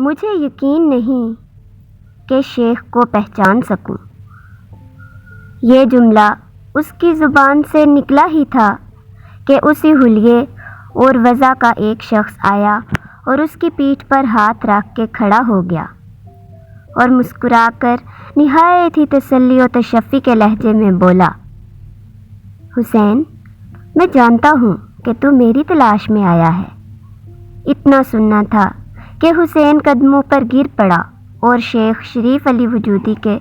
مجھے یقین نہیں کہ شیخ کو پہچان سکوں۔ یہ جملہ اس کی زبان سے نکلا ہی تھا کہ اسی حلیے اور وضع کا ایک شخص آیا اور اس کی پیٹھ پر ہاتھ رکھ کے کھڑا ہو گیا اور مسکرا کر نہایت ہی تسلی و تشفی کے لہجے میں بولا، حسین، میں جانتا ہوں کہ تو میری تلاش میں آیا ہے۔ اتنا سننا تھا کہ حسین قدموں پر گر پڑا اور شیخ شریف علی وجودی کے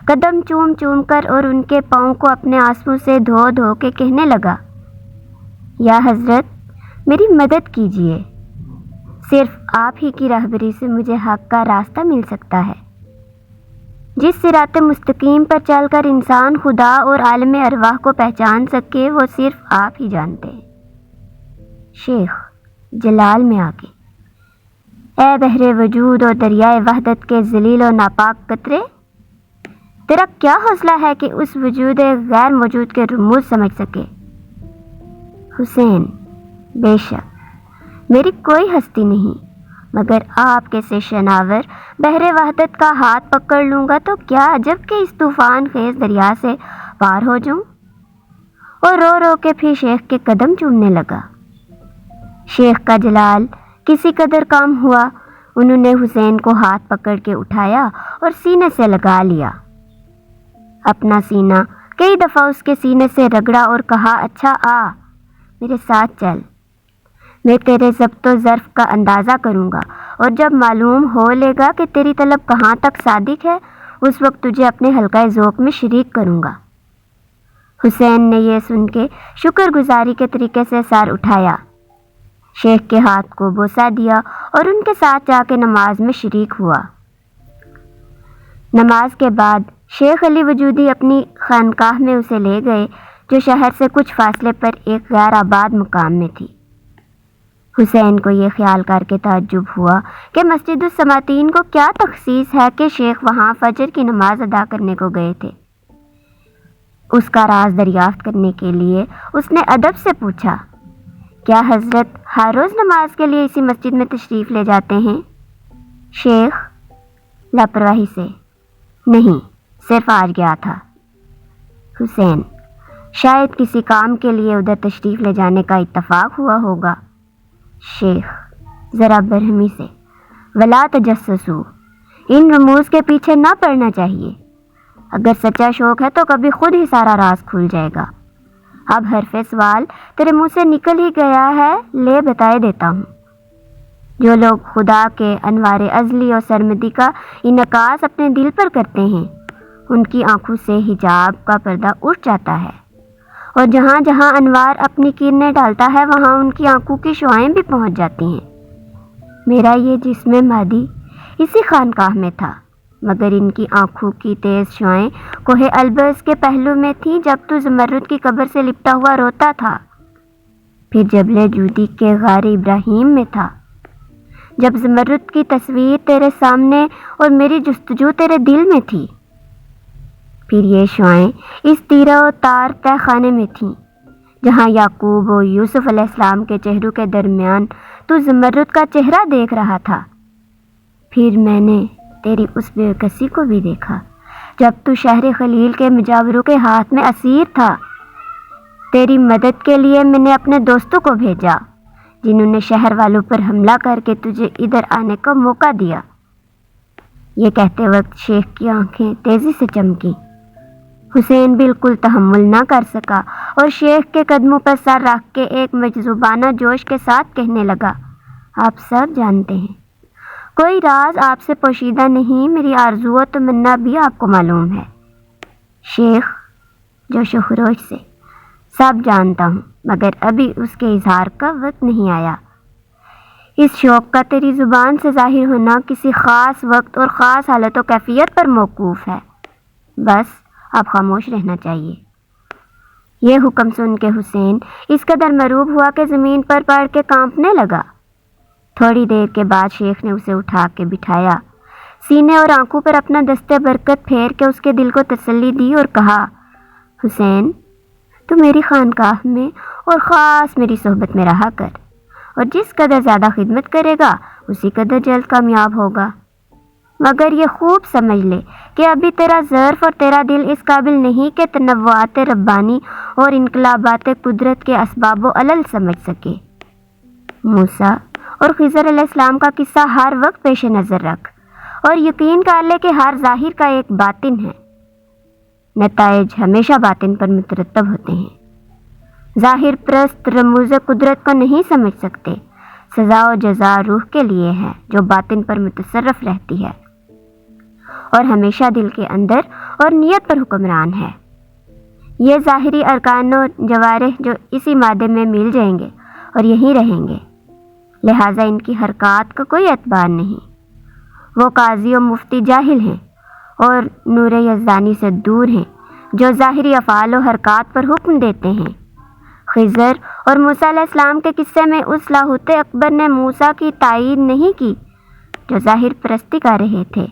قدم چوم چوم کر اور ان کے پاؤں کو اپنے آنسوں سے دھو دھو کے کہنے لگا، یا حضرت میری مدد کیجیے، صرف آپ ہی کی رہبری سے مجھے حق کا راستہ مل سکتا ہے۔ جس صراط مستقیم پر چل کر انسان خدا اور عالم ارواح کو پہچان سکے وہ صرف آپ ہی جانتے ہیں۔ شیخ جلال میں آگے، اے بحر وجود اور دریائے وحدت کے ذلیل و ناپاک قطرے، تیرا کیا حوصلہ ہے کہ اس وجود غیر موجود کے رموز سمجھ سکے؟ حسین، بے شک میری کوئی ہستی نہیں، مگر آپ کے سے شناور بحر وحدت کا ہاتھ پکڑ لوں گا تو کیا عجب کہ اس طوفان خیز دریا سے پار ہو جاؤں۔ اور رو رو کے پھر شیخ کے قدم چومنے لگا۔ شیخ کا جلال کسی قدر کام ہوا، انہوں نے حسین کو ہاتھ پکڑ کے اٹھایا اور سینے سے لگا لیا۔ اپنا سینہ کئی دفعہ اس کے سینے سے رگڑا اور کہا، اچھا آ میرے ساتھ چل، میں تیرے ضبط و ظرف کا اندازہ کروں گا، اور جب معلوم ہو لے گا کہ تیری طلب کہاں تک صادق ہے اس وقت تجھے اپنے حلقۂ ذوق میں شریک کروں گا۔ حسین نے یہ سن کے شکر گزاری کے طریقے سے سر اٹھایا، شیخ کے ہاتھ کو بوسہ دیا اور ان کے ساتھ جا کے نماز میں شریک ہوا۔ نماز کے بعد شیخ علی وجودی اپنی خانقاہ میں اسے لے گئے جو شہر سے کچھ فاصلے پر ایک غیر آباد مقام میں تھی۔ حسین کو یہ خیال کر کے تعجب ہوا کہ مسجد السماطین کو کیا تخصیص ہے کہ شیخ وہاں فجر کی نماز ادا کرنے کو گئے تھے۔ اس کا راز دریافت کرنے کے لیے اس نے ادب سے پوچھا، کیا حضرت ہر روز نماز کے لیے اسی مسجد میں تشریف لے جاتے ہیں؟ شیخ لاپرواہی سے، نہیں، صرف آج گیا تھا۔ حسین، شاید کسی کام کے لیے ادھر تشریف لے جانے کا اتفاق ہوا ہوگا۔ شیخ ذرا برہمی سے، ولا تجسسوا، ان رموز کے پیچھے نہ پڑنا چاہیے، اگر سچا شوق ہے تو کبھی خود ہی سارا راز کھل جائے گا۔ اب حرف سوال تیرے منہ سے نکل ہی گیا ہے، لے بتائے دیتا ہوں۔ جو لوگ خدا کے انوار ازلی اور سرمدی کا انعکاس اپنے دل پر کرتے ہیں ان کی آنکھوں سے حجاب کا پردہ اٹھ جاتا ہے، اور جہاں جہاں انوار اپنی کرنیں ڈالتا ہے وہاں ان کی آنکھوں کی شعاعیں بھی پہنچ جاتی ہیں۔ میرا یہ جسم مادی اسی خانقاہ میں تھا، مگر ان کی آنکھوں کی تیز شعاعیں کوہ البرز کے پہلو میں تھیں جب تو زمرد کی قبر سے لپٹا ہوا روتا تھا، پھر جبل جودی کے غار ابراہیم میں تھا جب زمرد کی تصویر تیرے سامنے اور میری جستجو تیرے دل میں تھی، پھر یہ شعاعیں اس تیرہ و تار تہ خانے میں تھیں جہاں یعقوب و یوسف علیہ السلام کے چہروں کے درمیان تو زمرد کا چہرہ دیکھ رہا تھا۔ پھر میں نے تیری اس بے کسی کو بھی دیکھا جب تو شہر خلیل کے مجاوروں کے ہاتھ میں اسیر تھا۔ تیری مدد کے لیے میں نے اپنے دوستوں کو بھیجا جنہوں نے شہر والوں پر حملہ کر کے تجھے ادھر آنے کا موقع دیا۔ یہ کہتے وقت شیخ کی آنکھیں تیزی سے چمکیں۔ حسین بالکل تحمل نہ کر سکا اور شیخ کے قدموں پر سر رکھ کے ایک مجذوبانہ جوش کے ساتھ کہنے لگا، آپ سب جانتے ہیں، کوئی راز آپ سے پوشیدہ نہیں، میری آرزو و تمنا بھی آپ کو معلوم ہے۔ شیخ جوش و خروش سے، سب جانتا ہوں، مگر ابھی اس کے اظہار کا وقت نہیں آیا۔ اس شوق کا تیری زبان سے ظاہر ہونا کسی خاص وقت اور خاص حالت و کیفیت پر موقوف ہے، بس اب خاموش رہنا چاہیے۔ یہ حکم سن کے حسین اس قدر مروب ہوا کہ زمین پر پڑ کے کانپنے لگا۔ تھوڑی دیر کے بعد شیخ نے اسے اٹھا کے بٹھایا، سینے اور آنکھوں پر اپنا دستے برکت پھیر کے اس کے دل کو تسلی دی اور کہا، حسین تو میری خانقاہ میں اور خاص میری صحبت میں رہا کر، اور جس قدر زیادہ خدمت کرے گا اسی قدر جلد کامیاب ہوگا، مگر یہ خوب سمجھ لے کہ ابھی تیرا ظرف اور تیرا دل اس قابل نہیں کہ تنوعات ربانی اور انقلابات قدرت کے اسباب و علل سمجھ سکے۔ موسیٰ اور خضر علیہ السلام کا قصہ ہر وقت پیش نظر رکھ اور یقین کر لے کہ ہر ظاہر کا ایک باطن ہے، نتائج ہمیشہ باطن پر مترتب ہوتے ہیں۔ ظاہر پرست رموز قدرت کو نہیں سمجھ سکتے، سزا و جزا روح کے لیے ہے جو باطن پر متصرف رہتی ہے اور ہمیشہ دل کے اندر اور نیت پر حکمران ہے۔ یہ ظاہری ارکان و جوارح جو اسی مادے میں مل جائیں گے اور یہیں رہیں گے، لہٰذا ان کی حرکات کا کوئی اعتبار نہیں۔ وہ قاضی و مفتی جاہل ہیں اور نور یزدانی سے دور ہیں جو ظاہری افعال و حرکات پر حکم دیتے ہیں۔ خضر اور موسیٰ علیہ السلام کے قصے میں اس لاہوت اکبر نے موسیٰ کی تائید نہیں کی جو ظاہر پرستی کر رہے تھے،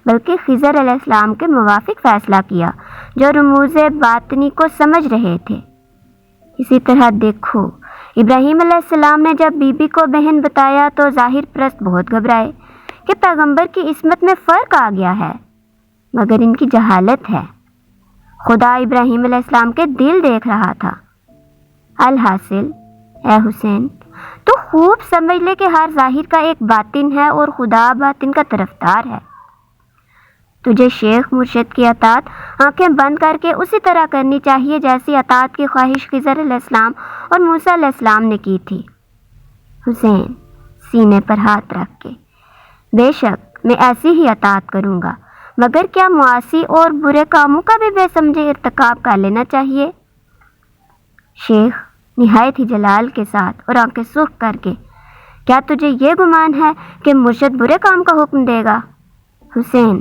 بلکہ خضر علیہ السلام کے موافق فیصلہ کیا جو رموز باطنی کو سمجھ رہے تھے۔ اسی طرح دیکھو، ابراہیم علیہ السلام نے جب بی بی کو بہن بتایا تو ظاہر پرست بہت گھبرائے کہ پیغمبر کی عصمت میں فرق آ گیا ہے، مگر ان کی جہالت ہے، خدا ابراہیم علیہ السلام کے دل دیکھ رہا تھا۔ الحاصل اے حسین، تو خوب سمجھ لے کہ ہر ظاہر کا ایک باطن ہے اور خدا باطن کا طرفدار ہے۔ تجھے شیخ مرشد کی اطاعت آنکھیں بند کر کے اسی طرح کرنی چاہیے جیسی اطاعت کی خواہش خضر علیہ السلام اور موسیٰ علیہ السلام نے کی تھی۔ حسین سینے پر ہاتھ رکھ کے، بے شک میں ایسی ہی اطاعت کروں گا، مگر کیا معاصی اور برے کاموں کا بھی بے سمجھے ارتکاب کر لینا چاہیے؟ شیخ نہایت ہی جلال کے ساتھ اور آنکھیں سرخ کر کے، کیا تجھے یہ گمان ہے کہ مرشد برے کام کا حکم دے گا؟ حسین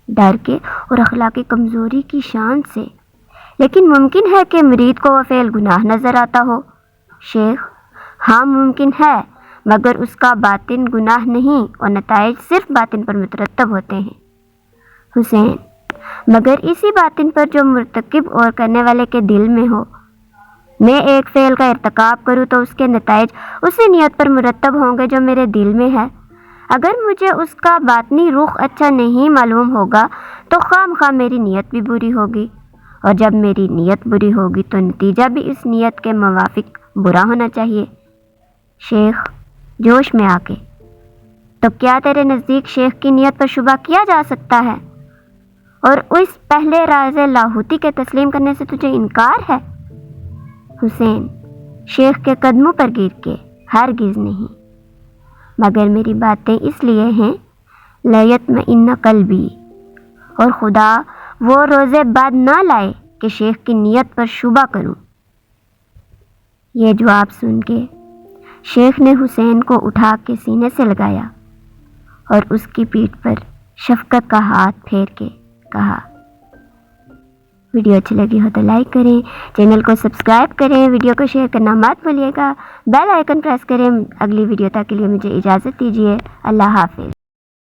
ڈر کے اور اخلاقی کمزوری کی شان سے، لیکن ممکن ہے کہ مرید کو وہ فعل گناہ نظر آتا ہو۔ شیخ ہاں ممکن ہے، مگر اس کا باطن گناہ نہیں اور نتائج صرف باطن پر مترتب ہوتے ہیں۔ حسین مگر اسی باطن پر جو مرتکب اور کرنے والے کے دل میں ہو، میں ایک فعل کا ارتکاب کروں تو اس کے نتائج اسی نیت پر مرتب ہوں گے جو میرے دل میں ہے۔ اگر مجھے اس کا باطنی رخ اچھا نہیں معلوم ہوگا تو خواہ مخواہ میری نیت بھی بری ہوگی، اور جب میری نیت بری ہوگی تو نتیجہ بھی اس نیت کے موافق برا ہونا چاہیے۔ شیخ جوش میں آ کے، تو کیا تیرے نزدیک شیخ کی نیت پر شبہ کیا جا سکتا ہے اور اس پہلے راز لاہوتی کے تسلیم کرنے سے تجھے انکار ہے؟ حسین شیخ کے قدموں پر گر کے، ہرگز نہیں، مگر میری باتیں اس لیے ہیں لیطمئن قلبی، اور خدا وہ روزے بعد نہ لائے کہ شیخ کی نیت پر شبہ کروں۔ یہ جواب سن کے شیخ نے حسین کو اٹھا کے سینے سے لگایا اور اس کی پیٹھ پر شفقت کا ہاتھ پھیر کے کہا، ویڈیو اچھی لگی ہو تو لائک کریں، چینل کو سبسکرائب کریں، ویڈیو کو شیئر کرنا مت بھولیے گا، بیل آئیکن پریس کریں۔ اگلی ویڈیو تک کے لیے مجھے اجازت دیجیے، اللہ حافظ۔